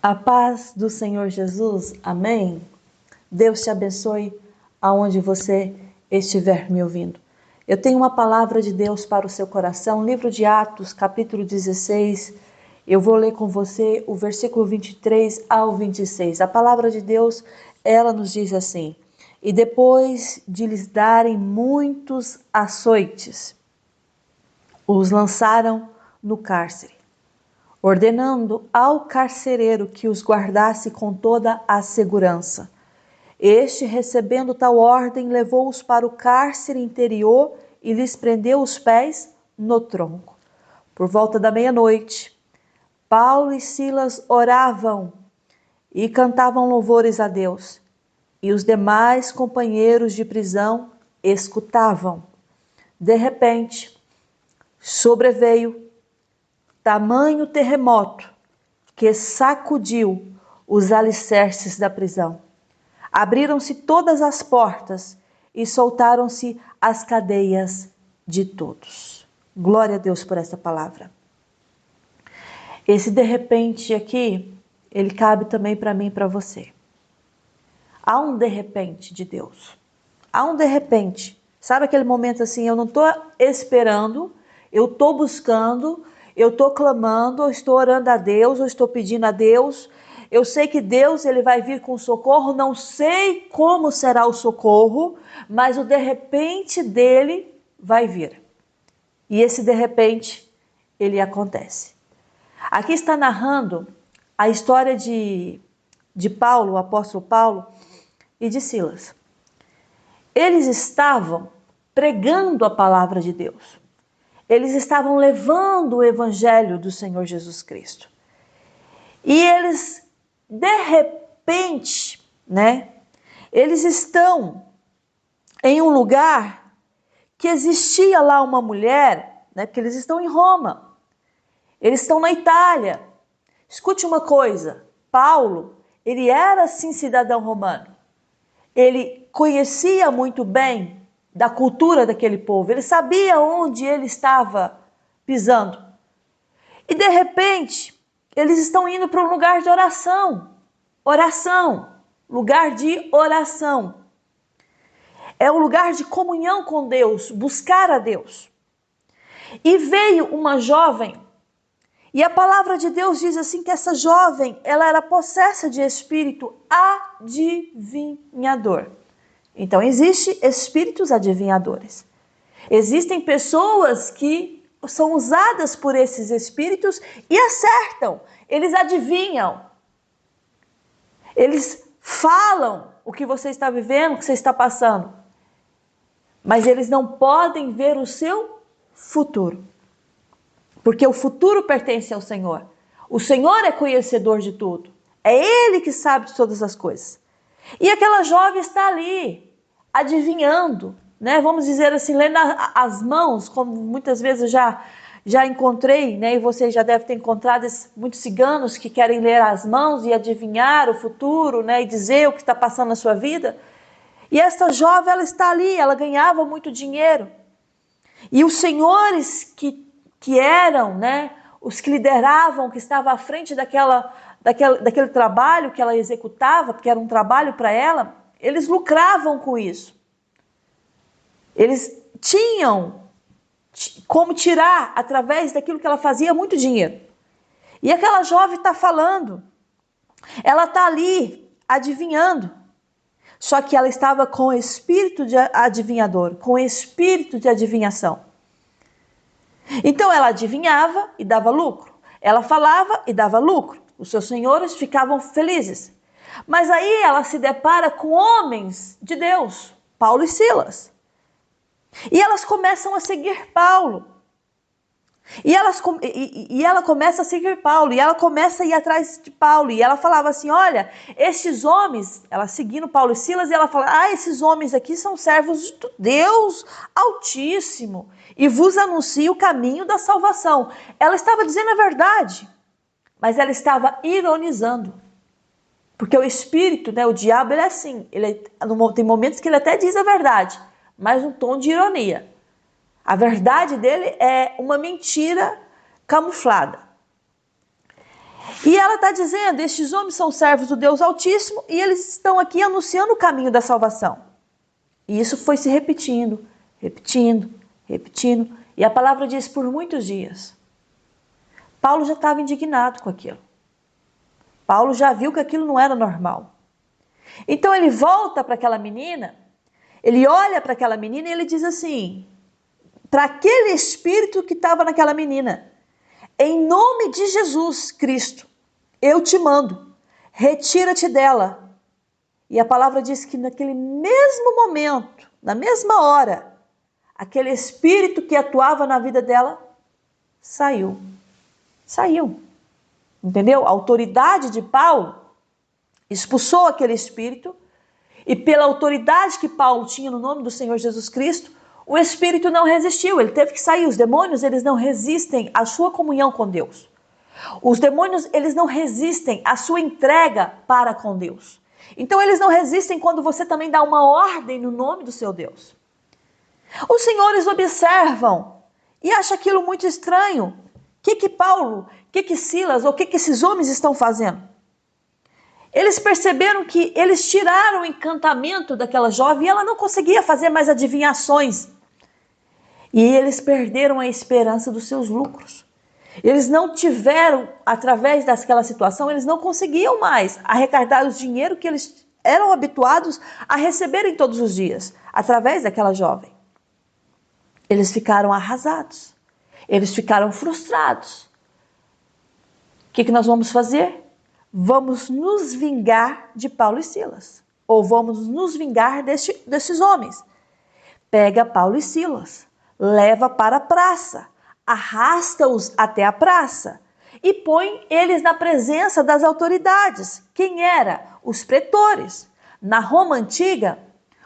A paz do Senhor Jesus, amém? Deus te abençoe aonde você estiver me ouvindo. Eu tenho uma palavra de Deus para o seu coração, livro de Atos, capítulo 16. Eu vou ler com você o versículo 23 ao 26. A palavra de Deus, ela nos diz assim: E depois de lhes darem muitos açoites, os lançaram no cárcere, ordenando ao carcereiro que os guardasse com toda a segurança. Este, recebendo tal ordem, levou-os para o cárcere interior e lhes prendeu os pés no tronco. Por volta da meia-noite, Paulo e Silas oravam e cantavam louvores a Deus, e os demais companheiros de prisão escutavam. De repente, sobreveio tamanho terremoto que sacudiu os alicerces da prisão. Abriram-se todas as portas e soltaram-se as cadeias de todos. Glória a Deus por essa palavra. Esse de repente aqui, ele cabe também para mim e para você. Há um de repente de Deus. Há um de repente. Sabe aquele momento assim, eu não estou esperando, eu estou buscando, eu estou clamando, eu estou orando a Deus, eu estou pedindo a Deus. Eu sei que Deus ele vai vir com socorro, não sei como será o socorro, mas o de repente dele vai vir. E esse de repente, ele acontece. Aqui está narrando a história de Paulo, o apóstolo Paulo, e de Silas. Eles estavam pregando a palavra de Deus. Eles estavam levando o evangelho do Senhor Jesus Cristo. E eles, de repente, eles estão em um lugar que existia lá uma mulher, porque eles estão em Roma. Eles estão na Itália. Escute uma coisa, Paulo, ele era sim cidadão romano. Ele conhecia muito bem da cultura daquele povo. Ele sabia onde ele estava pisando. E de repente, eles estão indo para um lugar de oração. Oração. Lugar de oração. É um lugar de comunhão com Deus, buscar a Deus. E veio uma jovem, e a palavra de Deus diz assim que essa jovem, ela era possessa de espírito adivinhador. Então, existem espíritos adivinhadores. Existem pessoas que são usadas por esses espíritos e acertam. Eles adivinham. Eles falam o que você está vivendo, o que você está passando. Mas eles não podem ver o seu futuro. Porque o futuro pertence ao Senhor. O Senhor é conhecedor de tudo. É Ele que sabe de todas as coisas. E aquela jovem está ali, adivinhando, vamos dizer assim, lendo as mãos, como muitas vezes eu já encontrei, e você já deve ter encontrado muitos ciganos que querem ler as mãos e adivinhar o futuro, e dizer o que está passando na sua vida. E essa jovem, ela está ali, ela ganhava muito dinheiro. E os senhores que eram, os que lideravam, que estavam à frente daquele trabalho que ela executava, porque era um trabalho para ela, eles lucravam com isso. Eles tinham como tirar, através daquilo que ela fazia, muito dinheiro. E aquela jovem está falando, ela está ali adivinhando, só que ela estava com o espírito de adivinhador, com o espírito de adivinhação. Então ela adivinhava e dava lucro. Ela falava e dava lucro. Os seus senhores ficavam felizes. Mas aí ela se depara com homens de Deus, Paulo e Silas. E elas começam a seguir Paulo. E ela começa a seguir Paulo. E ela começa a ir atrás de Paulo. E ela falava assim, olha, esses homens, ela seguindo Paulo e Silas, e ela fala, esses homens aqui são servos de Deus Altíssimo. E vos anuncio o caminho da salvação. Ela estava dizendo a verdade. Mas ela estava ironizando. Porque o espírito, o diabo, ele é assim. Tem momentos que ele até diz a verdade, mas um tom de ironia. A verdade dele é uma mentira camuflada. E ela está dizendo, estes homens são servos do Deus Altíssimo e eles estão aqui anunciando o caminho da salvação. E isso foi se repetindo, repetindo, repetindo. E a palavra diz por muitos dias. Paulo já estava indignado com aquilo. Paulo já viu que aquilo não era normal. Então ele volta para aquela menina, ele olha para aquela menina e ele diz assim, para aquele espírito que estava naquela menina, em nome de Jesus Cristo, eu te mando, retira-te dela. E a palavra diz que naquele mesmo momento, na mesma hora, aquele espírito que atuava na vida dela saiu. Saiu. Entendeu? A autoridade de Paulo expulsou aquele espírito e pela autoridade que Paulo tinha no nome do Senhor Jesus Cristo, o espírito não resistiu, ele teve que sair. Os demônios, eles não resistem à sua comunhão com Deus. Os demônios, eles não resistem à sua entrega para com Deus. Então eles não resistem quando você também dá uma ordem no nome do seu Deus. Os senhores observam e acham aquilo muito estranho. O que Paulo, o que Silas, ou o que esses homens estão fazendo? Eles perceberam que eles tiraram o encantamento daquela jovem e ela não conseguia fazer mais adivinhações. E eles perderam a esperança dos seus lucros. Eles não tiveram, através daquela situação, eles não conseguiam mais arrecadar o dinheiro que eles eram habituados a receberem todos os dias, através daquela jovem. Eles ficaram arrasados. Eles ficaram frustrados. O que nós vamos fazer? Vamos nos vingar de Paulo e Silas. Ou vamos nos vingar desses homens. Pega Paulo e Silas, leva para a praça, arrasta-os até a praça e põe eles na presença das autoridades. Quem era? Os pretores. Na Roma antiga,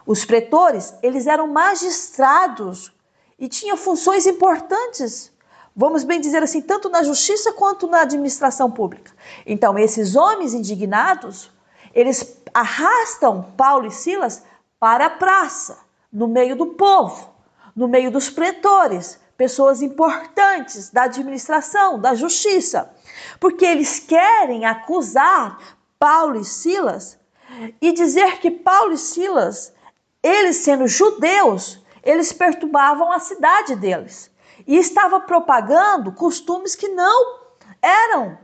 os pretores, eles eram magistrados e tinham funções importantes, vamos bem dizer assim, tanto na justiça quanto na administração pública. Então, esses homens indignados, eles arrastam Paulo e Silas para a praça, no meio do povo, no meio dos pretores, pessoas importantes da administração, da justiça, porque eles querem acusar Paulo e Silas e dizer que Paulo e Silas, eles sendo judeus, eles perturbavam a cidade deles e estava propagando costumes que não eram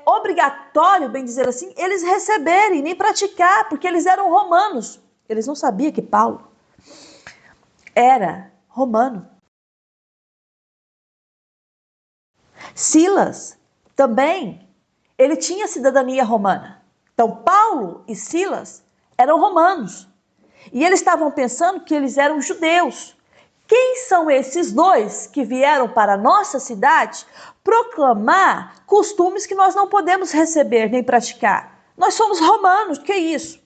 obrigatório, bem dizer assim, eles receberem, nem praticar, porque eles eram romanos. Eles não sabiam que Paulo era romano. Silas também, ele tinha cidadania romana. Então Paulo e Silas eram romanos. E eles estavam pensando que eles eram judeus. Quem são esses dois que vieram para a nossa cidade proclamar costumes que nós não podemos receber nem praticar? Nós somos romanos, que é isso?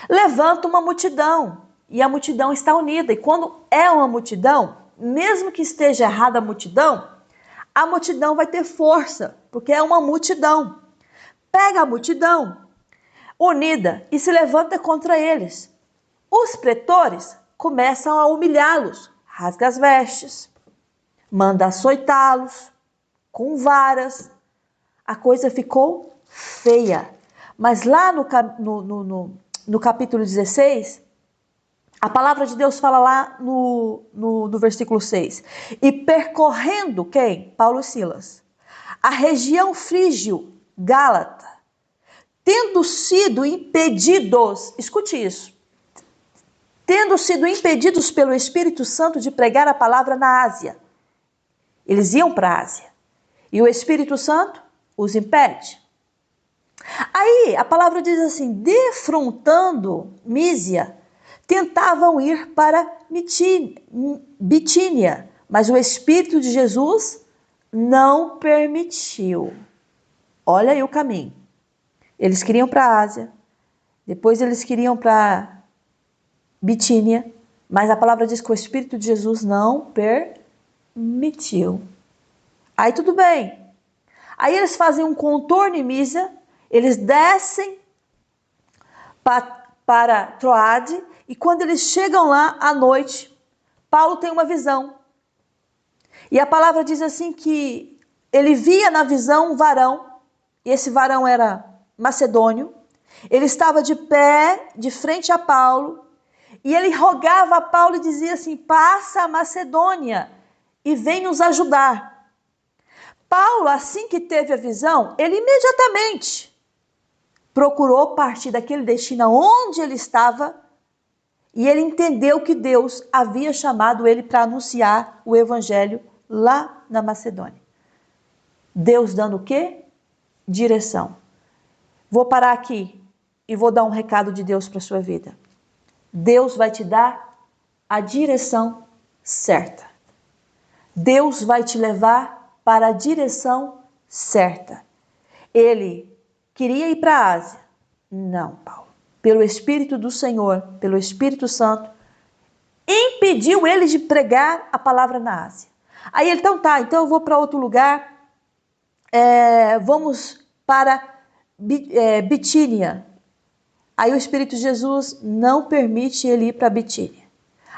Levanta uma multidão e a multidão está unida. E quando é uma multidão, mesmo que esteja errada a multidão vai ter força, porque é uma multidão. Pega a multidão unida e se levanta contra eles. Os pretores começam a humilhá-los, rasga as vestes, manda açoitá-los com varas. A coisa ficou feia. Mas lá no capítulo 16, a palavra de Deus fala lá no versículo 6. E percorrendo quem? Paulo e Silas. A região frígio-gálata, tendo sido impedidos, escute isso, tendo sido impedidos pelo Espírito Santo de pregar a palavra na Ásia. Eles iam para a Ásia. E o Espírito Santo os impede. Aí a palavra diz assim, defrontando Mísia, tentavam ir para Bitínia, mas o Espírito de Jesus não permitiu. Olha aí o caminho. Eles queriam para a Ásia, depois eles queriam para Bitínia, mas a palavra diz que o Espírito de Jesus não permitiu. Aí tudo bem. Aí eles fazem um contorno em Mísia, eles descem para Troade, e quando eles chegam lá à noite, Paulo tem uma visão. E a palavra diz assim que ele via na visão um varão e esse varão era macedônio, ele estava de pé, de frente a Paulo, e ele rogava a Paulo e dizia assim: passa a Macedônia e vem nos ajudar. Paulo, assim que teve a visão, ele imediatamente procurou partir daquele destino onde ele estava, e ele entendeu que Deus havia chamado ele para anunciar o evangelho lá na Macedônia. Deus dando o quê? Direção. Vou parar aqui e vou dar um recado de Deus para a sua vida. Deus vai te dar a direção certa. Deus vai te levar para a direção certa. Ele queria ir para a Ásia? Não, Paulo. Pelo Espírito do Senhor, pelo Espírito Santo, impediu ele de pregar a palavra na Ásia. Aí ele, então eu vou para outro lugar, vamos para Bitínia. Aí o Espírito de Jesus não permite ele ir para Bitínia.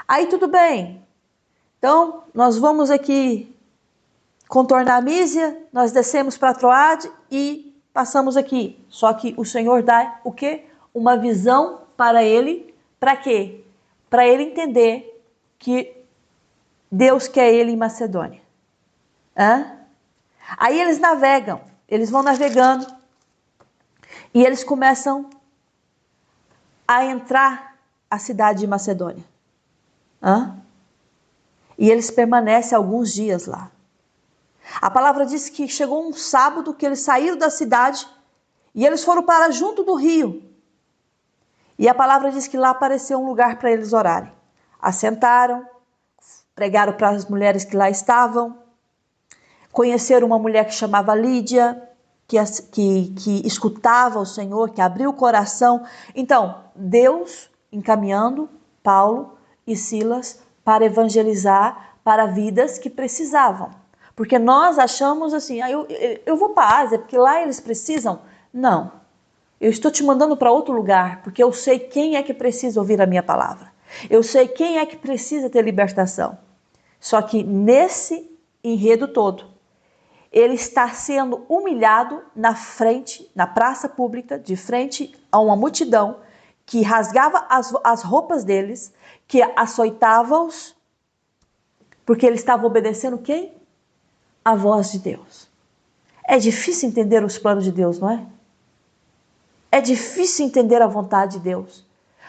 Aí tudo bem, então nós vamos aqui contornar a Mísia, nós descemos para Troade e passamos aqui. Só que o Senhor dá o quê? Uma visão para ele, para quê? Para ele entender que Deus quer ele em Macedônia. Aí eles navegam, eles vão navegando e eles começam a entrar a cidade de Macedônia. E eles permanecem alguns dias lá. A palavra diz que chegou um sábado que eles saíram da cidade e eles foram para junto do rio. E a palavra diz que lá apareceu um lugar para eles orarem. Assentaram, pregaram para as mulheres que lá estavam, conheceram uma mulher que chamava Lídia, que escutava o Senhor, que abriu o coração. Então, Deus encaminhando Paulo e Silas para evangelizar para vidas que precisavam. Porque nós achamos assim, eu vou para a Ásia porque lá eles precisam. Não, eu estou te mandando para outro lugar porque eu sei quem é que precisa ouvir a minha palavra. Eu sei quem é que precisa ter libertação. Só que nesse enredo todo, ele está sendo humilhado na frente, na praça pública, de frente a uma multidão que rasgava as roupas deles, que açoitava-os, porque ele estava obedecendo quem? A voz de Deus. É difícil entender os planos de Deus, não é? É difícil entender a vontade de Deus.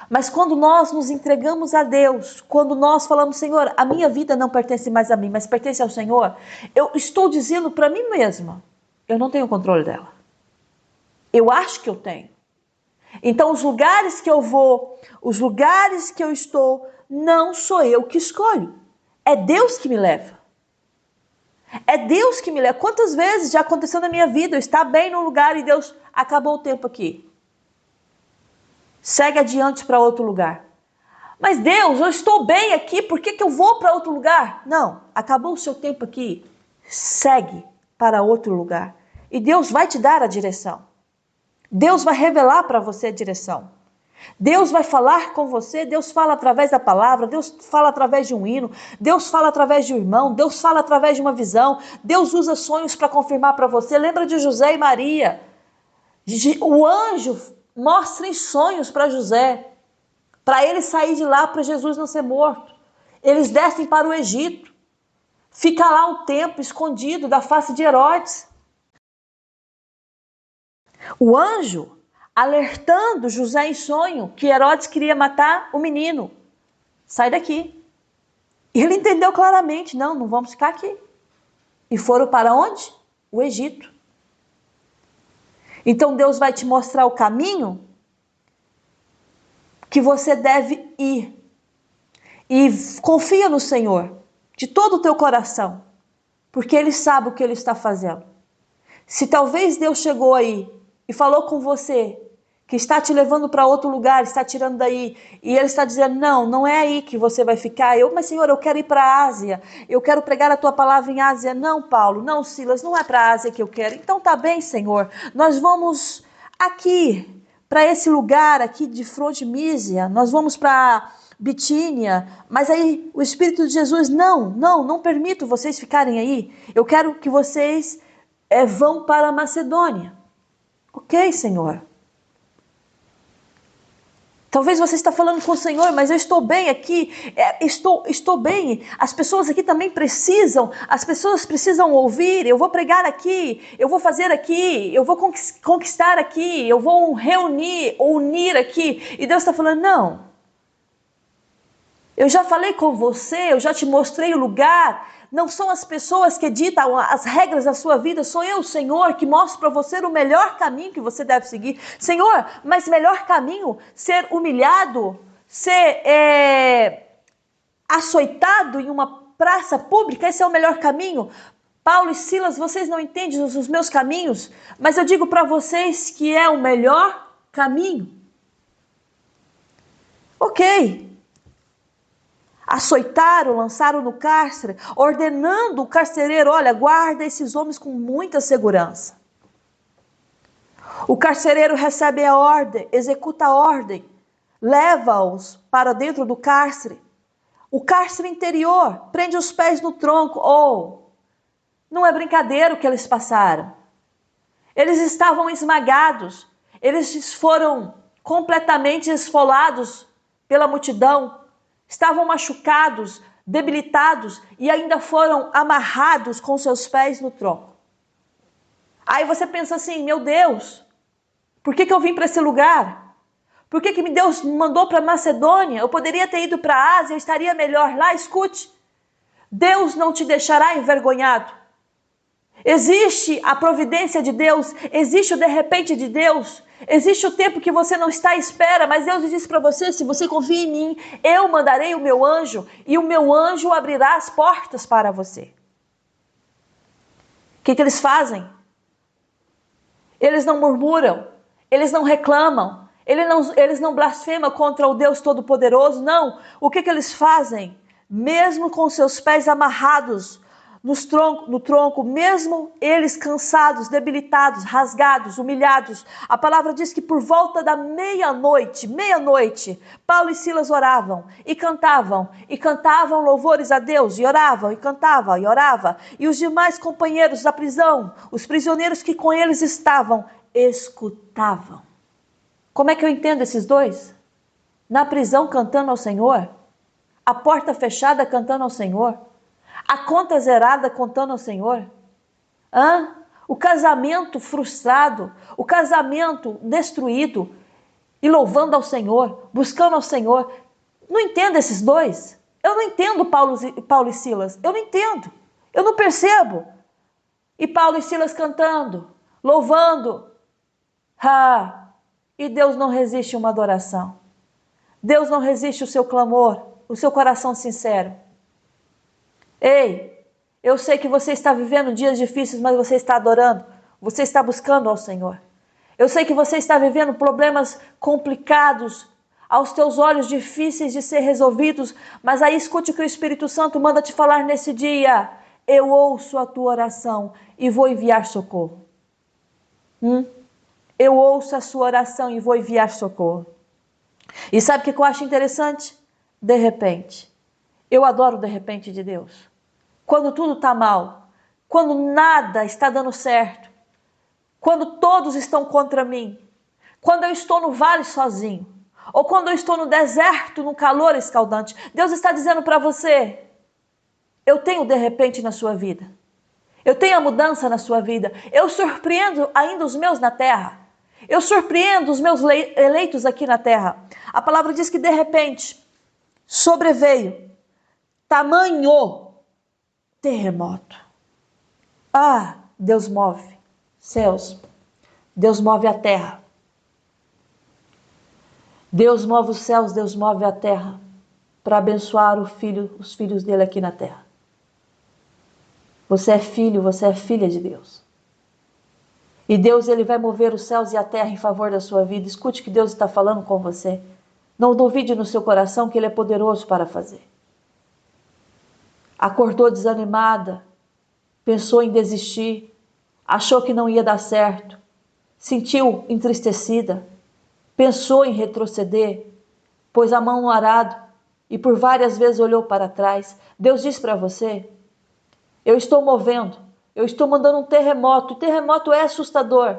Mas quando nós nos entregamos a Deus, quando nós falamos, Senhor, a minha vida não pertence mais a mim, mas pertence ao Senhor, eu estou dizendo para mim mesma, eu não tenho controle dela. Eu acho que eu tenho. Então os lugares que eu vou, os lugares que eu estou, não sou eu que escolho. É Deus que me leva. É Deus que me leva. Quantas vezes já aconteceu na minha vida, eu estar bem num lugar e Deus acabou o tempo aqui. Segue adiante para outro lugar. Mas Deus, eu estou bem aqui, por que eu vou para outro lugar? Não, acabou o seu tempo aqui. Segue para outro lugar. E Deus vai te dar a direção. Deus vai revelar para você a direção. Deus vai falar com você, Deus fala através da palavra, Deus fala através de um hino, Deus fala através de um irmão, Deus fala através de uma visão, Deus usa sonhos para confirmar para você. Lembra de José e Maria? O anjo mostra em sonhos para José, para ele sair de lá, para Jesus não ser morto. Eles descem para o Egito, fica lá um tempo escondido da face de Herodes. O anjo alertando José em sonho que Herodes queria matar o menino. Sai daqui. E ele entendeu claramente, não vamos ficar aqui. E foram para onde? O Egito. Então Deus vai te mostrar o caminho que você deve ir. E confia no Senhor de todo o teu coração, porque Ele sabe o que Ele está fazendo. Se talvez Deus chegou aí e falou com você que está te levando para outro lugar, está tirando daí, e Ele está dizendo, não é aí que você vai ficar. Mas Senhor, eu quero ir para a Ásia, eu quero pregar a Tua palavra em Ásia. Não, Paulo, não, Silas, não é para a Ásia que eu quero. Então tá bem, Senhor, nós vamos aqui, para esse lugar aqui de fronte Mísia, nós vamos para Bitínia, mas aí o Espírito de Jesus, não permito vocês ficarem aí, eu quero que vocês vão para a Macedônia. Ok, Senhor. Talvez você está falando com o Senhor, mas eu estou bem aqui, estou bem. As pessoas aqui também precisam, as pessoas precisam ouvir. Eu vou pregar aqui, eu vou fazer aqui, eu vou conquistar aqui, eu vou unir aqui. E Deus está falando, não. Eu já falei com você, eu já te mostrei o lugar. Não são as pessoas que ditam as regras da sua vida, sou eu, Senhor, que mostro para você o melhor caminho que você deve seguir. Senhor, mas melhor caminho, ser humilhado, ser açoitado em uma praça pública, esse é o melhor caminho? Paulo e Silas, vocês não entendem os meus caminhos, mas eu digo para vocês que é o melhor caminho. Ok. Açoitaram, lançaram no cárcere, ordenando o carcereiro, olha, guarda esses homens com muita segurança. O carcereiro recebe a ordem, executa a ordem, leva-os para dentro do cárcere. O cárcere interior prende os pés no tronco. Não é brincadeira o que eles passaram. Eles estavam esmagados, eles foram completamente esfolados pela multidão. Estavam machucados, debilitados e ainda foram amarrados com seus pés no tronco. Aí você pensa assim, meu Deus, por que eu vim para esse lugar? Por que Deus me mandou para Macedônia? Eu poderia ter ido para a Ásia, eu estaria melhor lá. Escute, Deus não te deixará envergonhado. Existe a providência de Deus, existe o de repente de Deus, existe o tempo que você não está à espera, mas Deus disse para você, se você confia em mim, eu mandarei o meu anjo e o meu anjo abrirá as portas para você. O que eles fazem? Eles não murmuram, eles não reclamam, eles não blasfemam contra o Deus Todo-Poderoso, não. O que eles fazem? Mesmo com seus pés amarrados no tronco, mesmo eles cansados, debilitados, rasgados, humilhados, a palavra diz que por volta da meia-noite, Paulo e Silas oravam e cantavam louvores a Deus, e oravam, e cantavam, e oravam, e os demais companheiros da prisão, os prisioneiros que com eles estavam, escutavam. Como é que eu entendo esses dois? Na prisão cantando ao Senhor, a porta fechada cantando ao Senhor, a conta zerada contando ao Senhor? O casamento frustrado, o casamento destruído e louvando ao Senhor, buscando ao Senhor. Não entendo esses dois. Eu não entendo Paulo e Silas. Eu não entendo. Eu não percebo. E Paulo e Silas cantando, louvando. E Deus não resiste uma adoração. Deus não resiste o seu clamor, o seu coração sincero. Ei, eu sei que você está vivendo dias difíceis, mas você está adorando, você está buscando ao Senhor. Eu sei que você está vivendo problemas complicados, aos teus olhos difíceis de ser resolvidos, mas aí escute o que o Espírito Santo manda te falar nesse dia. Eu ouço a tua oração e vou enviar socorro. Eu ouço a sua oração e vou enviar socorro. E sabe o que eu acho interessante? De repente. Eu adoro o de repente de Deus. Quando tudo está mal, quando nada está dando certo, quando todos estão contra mim, quando eu estou no vale sozinho, ou quando eu estou no deserto, no calor escaldante, Deus está dizendo para você, eu tenho de repente na sua vida, eu tenho a mudança na sua vida, eu surpreendo ainda os meus na terra, eu surpreendo os meus eleitos aqui na terra. A palavra diz que de repente sobreveio tamanho terremoto. Deus move céus, Deus move a terra. Deus move os céus, Deus move a terra para abençoar os filhos dele aqui na terra. Você é filho, você é filha de Deus. E Deus, ele vai mover os céus e a terra em favor da sua vida. Escute o que Deus está falando com você. Não duvide no seu coração que ele é poderoso para fazer. Acordou desanimada, pensou em desistir, achou que não ia dar certo, sentiu entristecida, pensou em retroceder, pôs a mão no arado e por várias vezes olhou para trás. Deus diz para você, eu estou movendo, eu estou mandando um terremoto. O terremoto é assustador.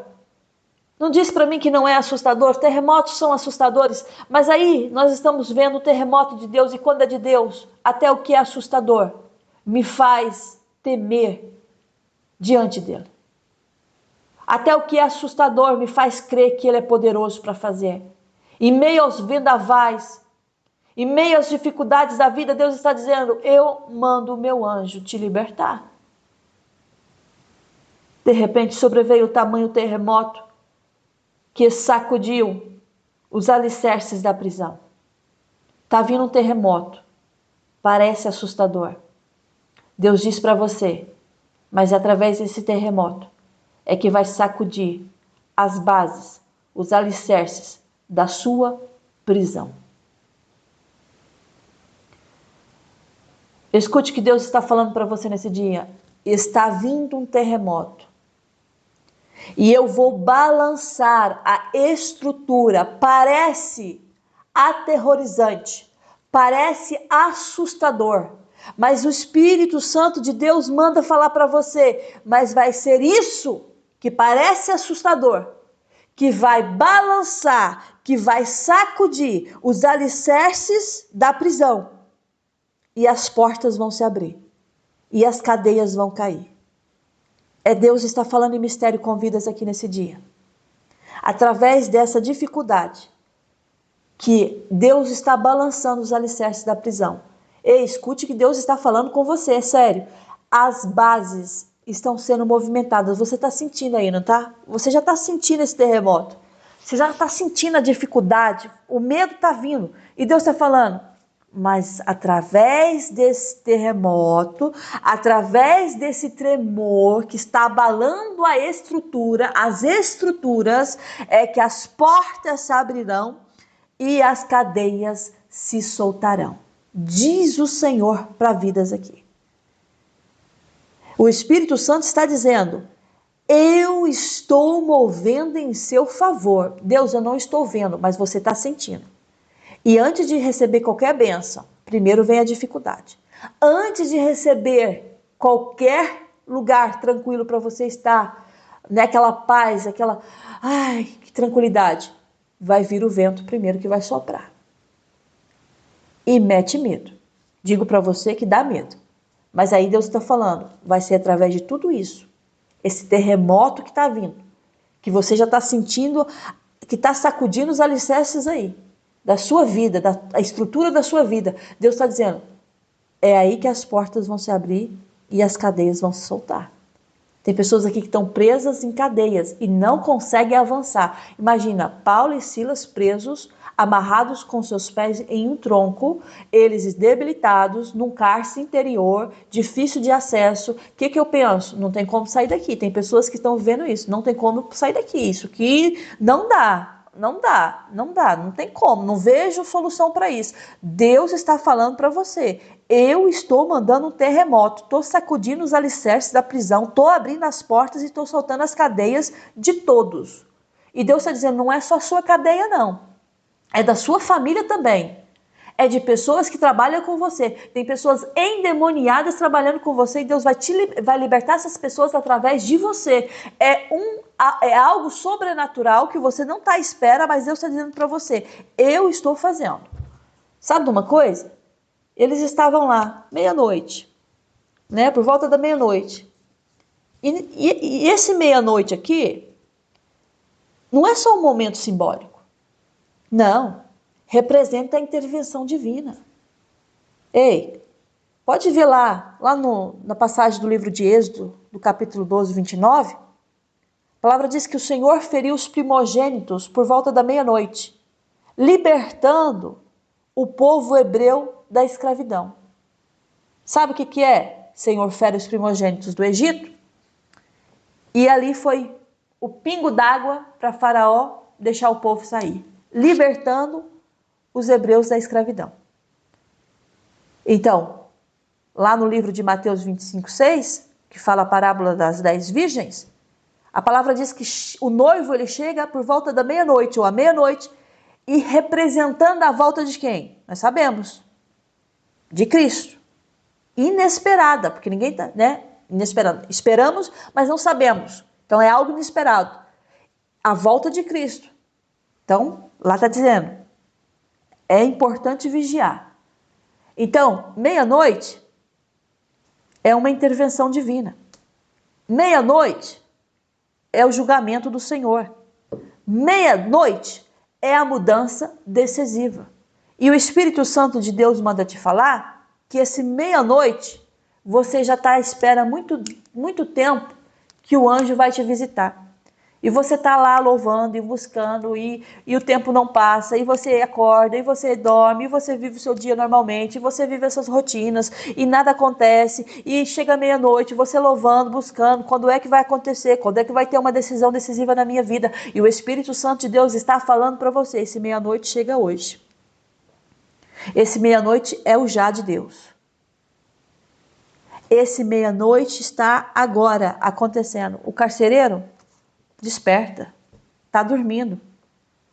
Não diz para mim que não é assustador. Terremotos são assustadores, mas aí nós estamos vendo o terremoto de Deus, e quando é de Deus, até o que é assustador me faz temer diante dele. Até o que é assustador me faz crer que ele é poderoso para fazer. Em meio aos vendavais, em meio às dificuldades da vida, Deus está dizendo: eu mando o meu anjo te libertar. De repente sobreveio o tamanho terremoto que sacudiu os alicerces da prisão. Está vindo um terremoto, parece assustador. Deus diz para você, mas através desse terremoto é que vai sacudir as bases, os alicerces da sua prisão. Escute o que Deus está falando para você nesse dia. Está vindo um terremoto. E eu vou balançar a estrutura. Parece aterrorizante, parece assustador, mas o Espírito Santo de Deus manda falar para você, mas vai ser isso que parece assustador, que vai balançar, que vai sacudir os alicerces da prisão, e as portas vão se abrir, e as cadeias vão cair. Deus está falando em mistério com vidas aqui nesse dia. Através dessa dificuldade, que Deus está balançando os alicerces da prisão. Ei, escute que Deus está falando com você, é sério. As bases estão sendo movimentadas. Você está sentindo aí, não tá? Você já está sentindo esse terremoto. Você já está sentindo a dificuldade. O medo está vindo. E Deus está falando, mas através desse terremoto, através desse tremor que está abalando a estrutura, as estruturas, é que as portas se abrirão e as cadeias se soltarão. Diz o Senhor para vidas aqui. O Espírito Santo está dizendo, eu estou movendo em seu favor. Deus, eu não estou vendo, mas você está sentindo. E antes de receber qualquer bênção, primeiro vem a dificuldade. Antes de receber qualquer lugar tranquilo para você estar, né, aquela paz, aquela, ai, que tranquilidade, vai vir o vento primeiro que vai soprar. E mete medo. Digo para você que dá medo. Mas aí Deus está falando, vai ser através de tudo isso, esse terremoto que está vindo, que você já está sentindo, que está sacudindo os alicerces aí, da sua vida, da estrutura da sua vida. Deus está dizendo, é aí que as portas vão se abrir e as cadeias vão se soltar. Tem pessoas aqui que estão presas em cadeias e não conseguem avançar. Imagina, Paulo e Silas presos, amarrados com seus pés em um tronco, eles debilitados, num cárcere interior, difícil de acesso. O que eu penso? Não tem como sair daqui. Tem pessoas que estão vendo isso. Não tem como sair daqui. Isso que não dá. Não tem como, não vejo solução para isso. Deus está falando para você, eu estou mandando um terremoto, estou sacudindo os alicerces da prisão, estou abrindo as portas e estou soltando as cadeias de todos. E Deus está dizendo, não é só a sua cadeia não, é da sua família também. É de pessoas que trabalham com você. Tem pessoas endemoniadas trabalhando com você e Deus vai libertar essas pessoas através de você. É algo sobrenatural que você não está à espera, mas Deus está dizendo para você, eu estou fazendo. Sabe de uma coisa? Eles estavam lá, meia-noite, né? Por volta da meia-noite. E esse meia-noite aqui, não é só um momento simbólico. Não. Representa a intervenção divina. Ei, pode ver lá na passagem do livro de Êxodo, do capítulo 12, 29, a palavra diz que o Senhor feriu os primogênitos por volta da meia-noite, libertando o povo hebreu da escravidão. Sabe o que é? O Senhor fere os primogênitos do Egito, e ali foi o pingo d'água para Faraó deixar o povo sair, libertando os hebreus da escravidão. Então, lá no livro de Mateus 25, 6, que fala a parábola das 10 virgens, a palavra diz que o noivo ele chega por volta da meia-noite ou à meia-noite e representando a volta de quem? Nós sabemos. De Cristo. Inesperada, porque ninguém está, né? Inesperado. Esperamos, mas não sabemos. Então é algo inesperado. a volta de Cristo. Então, lá está dizendo, é importante vigiar. Então, meia-noite é uma intervenção divina. Meia-noite é o julgamento do Senhor. Meia-noite é a mudança decisiva. E o Espírito Santo de Deus manda te falar que esse meia-noite você já está à espera muito tempo que o anjo vai te visitar. E você está lá louvando e buscando, e o tempo não passa, e você acorda, e você dorme, e você vive o seu dia normalmente, e você vive as suas rotinas, e nada acontece, e chega meia-noite, você louvando, buscando, quando é que vai acontecer, quando é que vai ter uma decisão decisiva na minha vida, e o Espírito Santo de Deus está falando para você, esse meia-noite chega hoje. Esse meia-noite é o já de Deus. Esse meia-noite está agora acontecendo. O carcereiro desperta, está dormindo.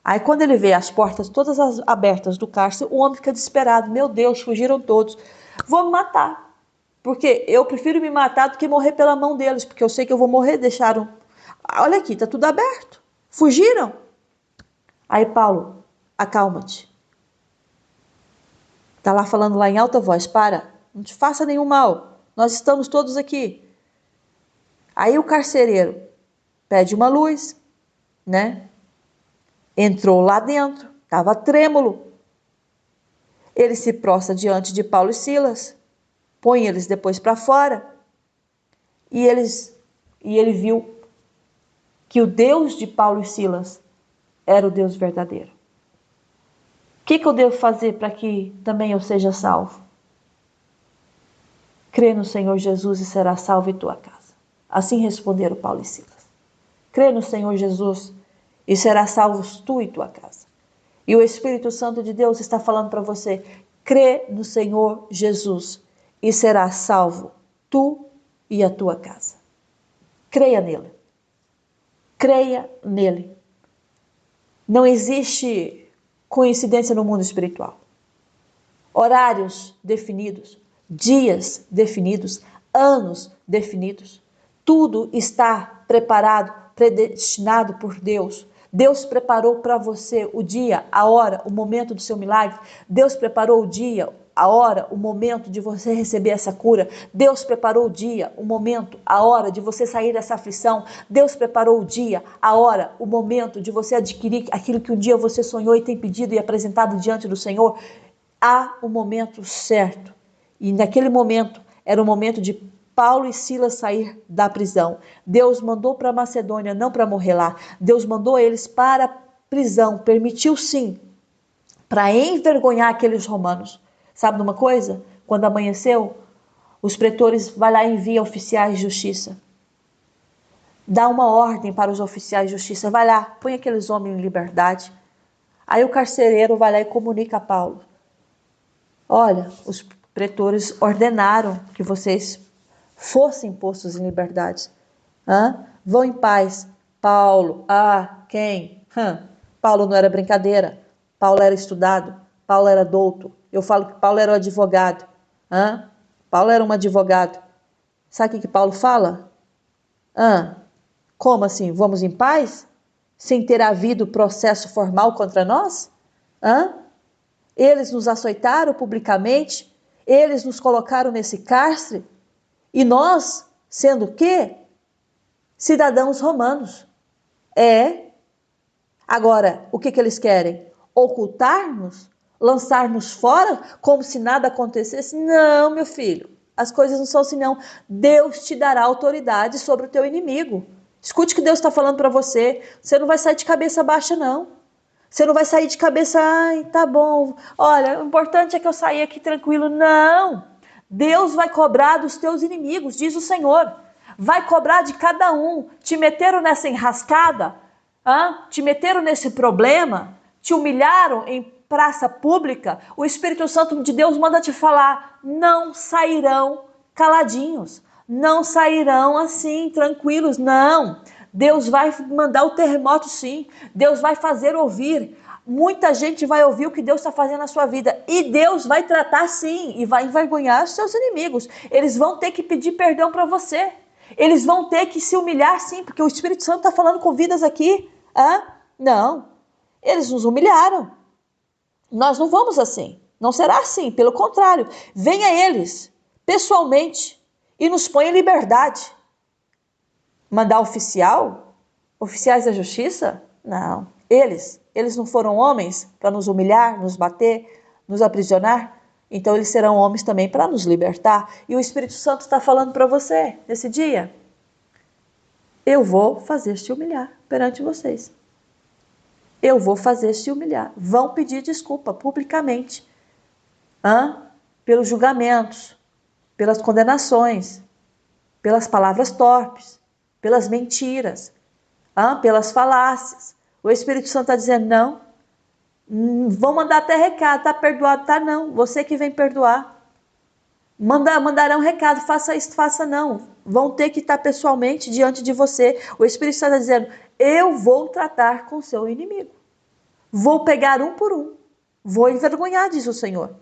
Aí quando ele vê as portas todas abertas do cárcere, o homem fica desesperado. Meu Deus, fugiram todos. Vou me matar. Porque eu prefiro me matar do que morrer pela mão deles, porque eu sei que eu vou morrer, deixaram. Olha aqui, está tudo aberto. Fugiram. Aí Paulo, acalma-te. Está lá falando lá em alta voz, para, não te faça nenhum mal. Nós estamos todos aqui. Aí o carcereiro pede uma luz, né? Entrou lá dentro, estava trêmulo. Ele se prostra diante de Paulo e Silas, põe eles depois para fora, e ele viu que o Deus de Paulo e Silas era o Deus verdadeiro. O que eu devo fazer para que também eu seja salvo? Crê no Senhor Jesus e será salvo em tua casa. Assim responderam Paulo e Silas. Crê no Senhor Jesus e será salvo tu e tua casa. E o Espírito Santo de Deus está falando para você, crê no Senhor Jesus e será salvo tu e a tua casa. Creia nele. Creia nele. Não existe coincidência no mundo espiritual. Horários definidos, dias definidos, anos definidos. Tudo está preparado, predestinado por Deus. Deus preparou para você o dia, a hora, o momento do seu milagre. Deus preparou o dia, a hora, o momento de você receber essa cura. Deus preparou o dia, o momento, a hora de você sair dessa aflição. Deus preparou o dia, a hora, o momento de você adquirir aquilo que um dia você sonhou e tem pedido e apresentado diante do Senhor. Há o momento certo. E naquele momento, era o momento de Paulo e Silas sair da prisão. Deus mandou para Macedônia, não para morrer lá. Deus mandou eles para a prisão. Permitiu sim, para envergonhar aqueles romanos. Sabe de uma coisa? Quando amanheceu, os pretores vão lá e enviam oficiais de justiça. Dá uma ordem para os oficiais de justiça. Vai lá, põe aqueles homens em liberdade. Aí o carcereiro vai lá e comunica a Paulo. Olha, os pretores ordenaram que vocês fossem postos em liberdade. Vão em paz. Paulo, quem? Paulo não era brincadeira. Paulo era estudado. Paulo era douto. Eu falo que Paulo era um advogado. Paulo era um advogado. Sabe o que Paulo fala? Como assim? Vamos em paz? Sem ter havido processo formal contra nós? Eles nos açoitaram publicamente. Eles nos colocaram nesse cárcere. E nós, sendo o quê? Cidadãos romanos. Agora, o que eles querem? Ocultar-nos? Lançar-nos fora como se nada acontecesse? Não, meu filho. As coisas não são assim, não. Deus te dará autoridade sobre o teu inimigo. Escute o que Deus está falando para você. Você não vai sair de cabeça baixa, não. Você não vai sair de cabeça, tá bom. Olha, o importante é que eu saia aqui tranquilo. Não. Deus vai cobrar dos teus inimigos, diz o Senhor. Vai cobrar de cada um. Te meteram nessa enrascada? Te meteram nesse problema? Te humilharam em praça pública? O Espírito Santo de Deus manda te falar. Não sairão caladinhos. Não sairão assim, tranquilos. Não. Deus vai mandar o terremoto, sim. Deus vai fazer ouvir. Muita gente vai ouvir o que Deus está fazendo na sua vida. E Deus vai tratar sim. E vai envergonhar os seus inimigos. Eles vão ter que pedir perdão para você. Eles vão ter que se humilhar sim. Porque o Espírito Santo está falando com vidas aqui. Não, eles nos humilharam. Nós não vamos assim. Não será assim, pelo contrário. Venha eles, pessoalmente, e nos põe em liberdade. Mandar oficiais da justiça? Não. Eles não foram homens para nos humilhar, nos bater, nos aprisionar? Então eles serão homens também para nos libertar. E o Espírito Santo está falando para você nesse dia: eu vou fazer-te humilhar perante vocês. Eu vou fazer-te humilhar. Vão pedir desculpa publicamente. Pelos julgamentos, pelas condenações, pelas palavras torpes, pelas mentiras, pelas falácias. O Espírito Santo está dizendo: não, vão mandar até recado, tá perdoado, tá não, você que vem perdoar. Mandarão recado, faça isso, faça não. Vão ter que estar pessoalmente diante de você. O Espírito Santo está dizendo: eu vou tratar com o seu inimigo. Vou pegar um por um. Vou envergonhar, diz o Senhor.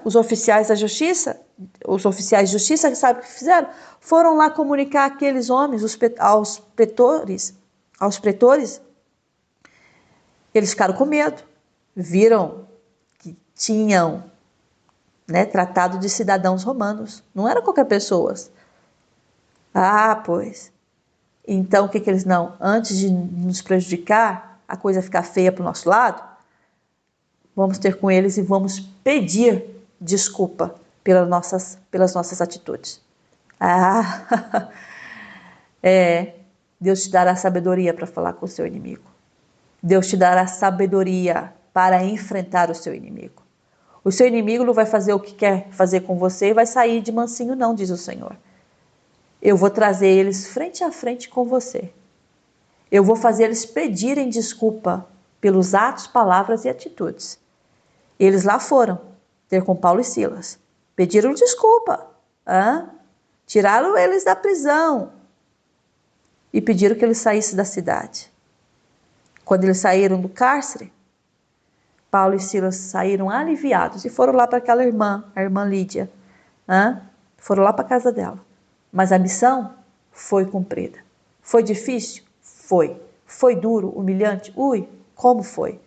Os oficiais da justiça, os oficiais de justiça, sabe o que fizeram? Foram lá comunicar aqueles homens, aos pretores. Eles ficaram com medo. Viram que tinham tratado de cidadãos romanos. Não eram qualquer pessoas. Pois. Então, o que eles não? Antes de nos prejudicar, a coisa ficar feia para o nosso lado, vamos ter com eles e vamos pedir desculpa pelas nossas atitudes. Deus te dará sabedoria para falar com o seu inimigo. Deus te dará sabedoria para enfrentar o seu inimigo. O seu inimigo não vai fazer o que quer fazer com você e vai sair de mansinho não, diz o Senhor. Eu vou trazer eles frente a frente com você. Eu vou fazer eles pedirem desculpa pelos atos, palavras e atitudes. Eles lá foram ter com Paulo e Silas. Pediram desculpa. Tiraram eles da prisão. E pediram que eles saíssem da cidade. Quando eles saíram do cárcere, Paulo e Silas saíram aliviados e foram lá para aquela irmã, a irmã Lídia. Foram lá para a casa dela. Mas a missão foi cumprida. Foi difícil? Foi. Foi duro, humilhante? Como foi?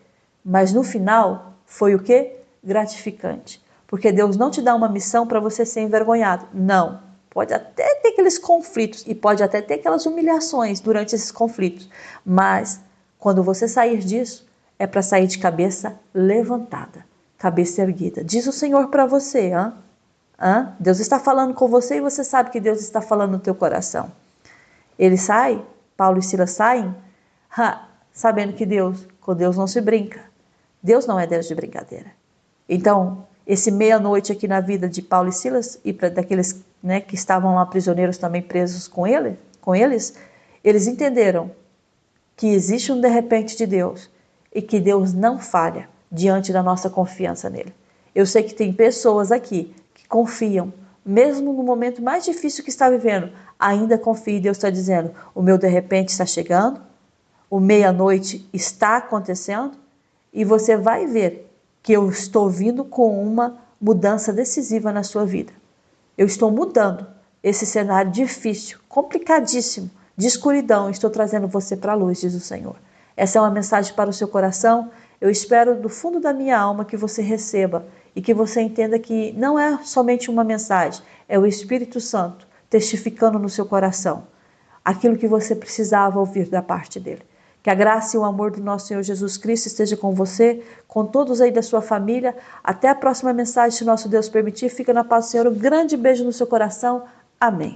Mas no final, foi o quê? Gratificante. Porque Deus não te dá uma missão para você ser envergonhado. Não. Pode até ter aqueles conflitos e pode até ter aquelas humilhações durante esses conflitos. Mas quando você sair disso, é para sair de cabeça levantada, cabeça erguida. Diz o Senhor para você, Deus está falando com você e você sabe que Deus está falando no teu coração. Ele sai, Paulo e Silas saem, sabendo que com Deus não se brinca. Deus não é Deus de brincadeira. Então, esse meia-noite aqui na vida de Paulo e Silas e daqueles que estavam lá prisioneiros também presos com eles, eles entenderam que existe um de repente de Deus e que Deus não falha diante da nossa confiança nele. Eu sei que tem pessoas aqui que confiam, mesmo no momento mais difícil que está vivendo, ainda confia e Deus está dizendo: o meu de repente está chegando, o meia-noite está acontecendo e você vai ver que eu estou vindo com uma mudança decisiva na sua vida. Eu estou mudando esse cenário difícil, complicadíssimo, de escuridão, estou trazendo você para a luz, diz o Senhor. Essa é uma mensagem para o seu coração. Eu espero do fundo da minha alma que você receba e que você entenda que não é somente uma mensagem, é o Espírito Santo testificando no seu coração aquilo que você precisava ouvir da parte dele. Que a graça e o amor do nosso Senhor Jesus Cristo esteja com você, com todos aí da sua família. Até a próxima mensagem, se nosso Deus permitir. Fica na paz do Senhor. Um grande beijo no seu coração. Amém.